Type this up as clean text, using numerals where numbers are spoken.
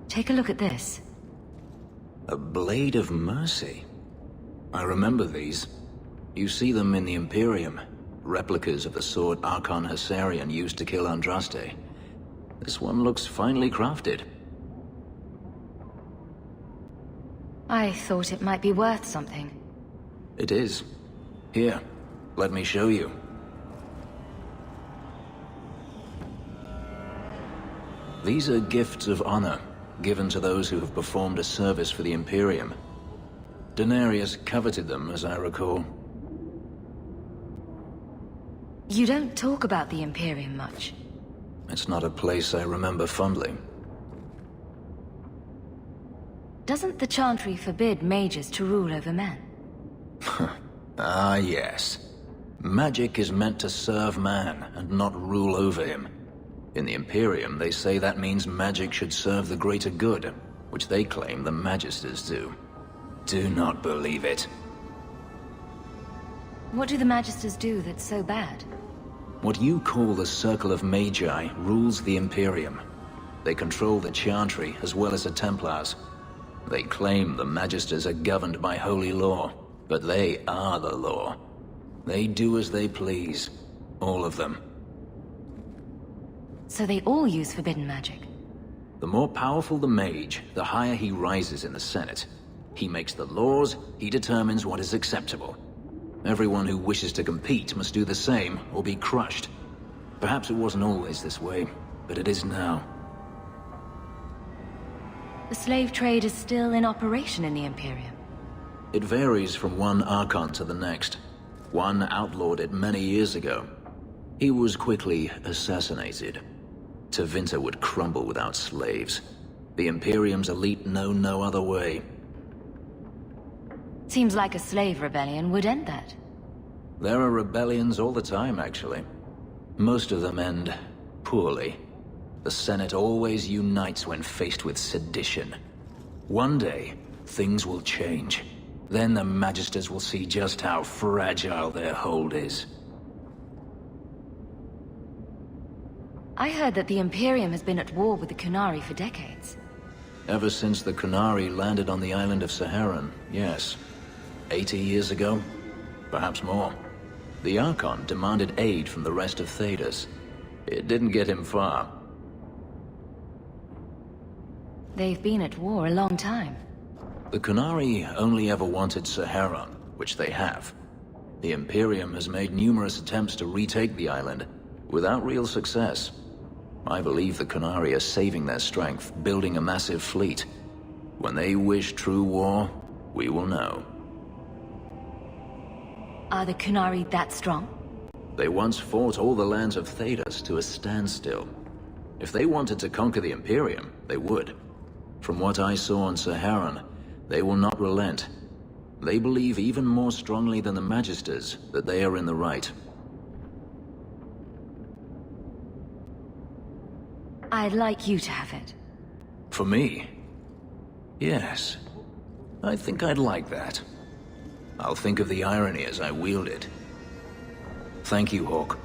Take a look at this. A Blade of Mercy. I remember these. You see them in the Imperium. Replicas of the sword Archon Hessarian used to kill Andraste. This one looks finely crafted. I thought it might be worth something. It is. Here, let me show you. These are gifts of honor, given to those who have performed a service for the Imperium. Denarius coveted them, as I recall. You don't talk about the Imperium much. It's not a place I remember fondly. Doesn't the Chantry forbid mages to rule over men? Ah, yes. Magic is meant to serve man, and not rule over him. In the Imperium, they say that means magic should serve the greater good, which they claim the Magisters do. Do not believe it. What do the Magisters do that's so bad? What you call the Circle of Magi rules the Imperium. They control the Chantry as well as the Templars. They claim the Magisters are governed by holy law, but they are the law. They do as they please. All of them. So they all use forbidden magic? The more powerful the mage, the higher he rises in the Senate. He makes the laws, he determines what is acceptable. Everyone who wishes to compete must do the same, or be crushed. Perhaps it wasn't always this way, but it is now. The slave trade is still in operation in the Imperium? It varies from one Archon to the next. One outlawed it many years ago. He was quickly assassinated. Tevinter would crumble without slaves. The Imperium's elite know no other way. Seems like a slave rebellion would end that. There are rebellions all the time, actually. Most of them end poorly. The Senate always unites when faced with sedition. One day, things will change. Then the Magisters will see just how fragile their hold is. I heard that the Imperium has been at war with the Qunari for decades. Ever since the Qunari landed on the island of Saharan, yes. 80 years ago? Perhaps more. The Archon demanded aid from the rest of Thedas. It didn't get him far. They've been at war a long time. The Qunari only ever wanted Saharan, which they have. The Imperium has made numerous attempts to retake the island, without real success. I believe the Qunari are saving their strength, building a massive fleet. When they wish true war, we will know. Are the Qunari that strong? They once fought all the lands of Thedas to a standstill. If they wanted to conquer the Imperium, they would. From what I saw on Saharan, they will not relent. They believe even more strongly than the Magisters that they are in the right. I'd like you to have it. For me? Yes. I think I'd like that. I'll think of the irony as I wield it. Thank you, Hawk.